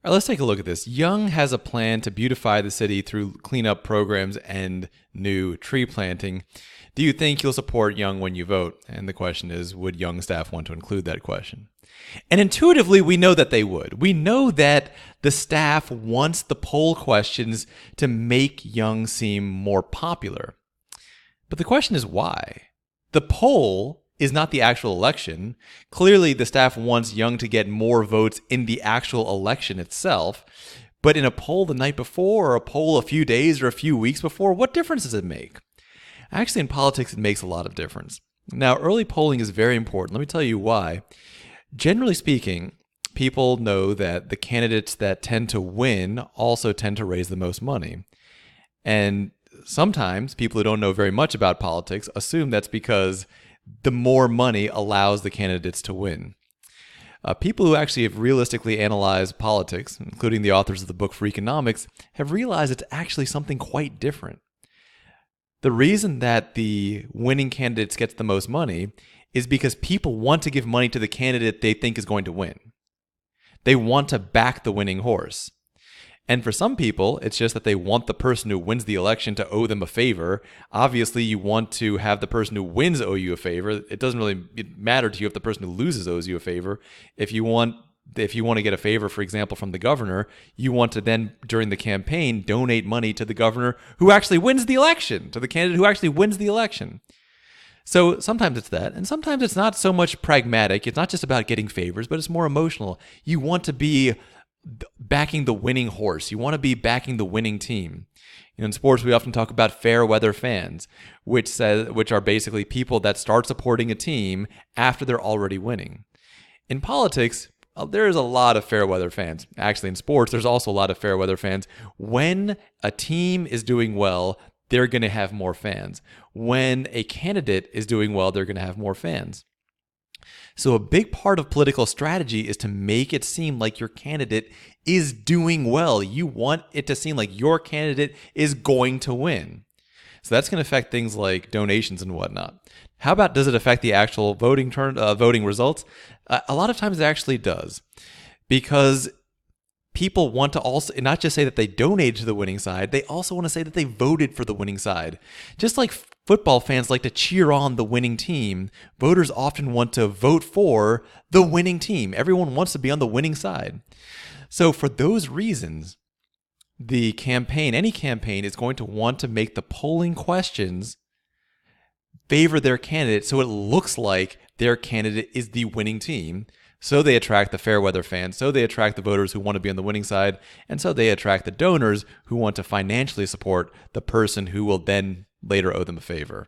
All right, let's take a look at this. Yeung has a plan to beautify the city through cleanup programs and new tree planting. Do you think you'll support Yeung when you vote? And the question is, would Yeung staff want to include that question? And intuitively, we know that they would. We know that the staff wants the poll questions to make Yeung seem more popular. But the question is why? The poll is not the actual election. Clearly, the staff wants Yeung to get more votes in the actual election itself. But in a poll the night before, or a poll a few days or a few weeks before, what difference does it make? Actually, in politics, it makes a lot of difference. Now, early polling is very important. Let me tell you why. Generally speaking, people know that the candidates that tend to win also tend to raise the most money. And sometimes people who don't know very much about politics assume that's because the more money allows the candidates to win. People who actually have realistically analyzed politics, including the authors of the book Freakonomics, have realized it's actually something quite different. The reason that the winning candidates gets the most money is because people want to give money to the candidate they think is going to win. They want to back the winning horse. And for some people, it's just that they want the person who wins the election to owe them a favor. Obviously, you want to have the person who wins owe you a favor. It doesn't really matter to you if the person who loses owes you a favor. If you want to get a favor, for example, from the governor, you want to then, during the campaign, donate money to the governor who actually wins the election, to the candidate who actually wins the election. So sometimes it's that, and sometimes it's not so much pragmatic. It's not just about getting favors, but it's more emotional. You want to be backing the winning horse. You want to be backing the winning team. In sports, we often talk about fair weather fans, which are basically people that start supporting a team after they're already winning. In politics, there is a lot of fair weather fans. Actually, in sports, there's also a lot of fair weather fans. When a team is doing well, they're going to have more fans. When a candidate is doing well, they're going to have more fans. So a big part of political strategy is to make it seem like your candidate is doing well. You want it to seem like your candidate is going to win. So that's going to affect things like donations and whatnot. How about, does it affect the actual voting results? A lot of times it actually does, because people want to also not just say that they donated to the winning side, they also want to say that they voted for the winning side. Just like football fans like to cheer on the winning team, voters often want to vote for the winning team. Everyone wants to be on the winning side. So for those reasons, any campaign is going to want to make the polling questions favor their candidate so it looks like their candidate is the winning team. So they attract the fair weather fans, so they attract the voters who want to be on the winning side, and so they attract the donors who want to financially support the person who will then later owe them a favor.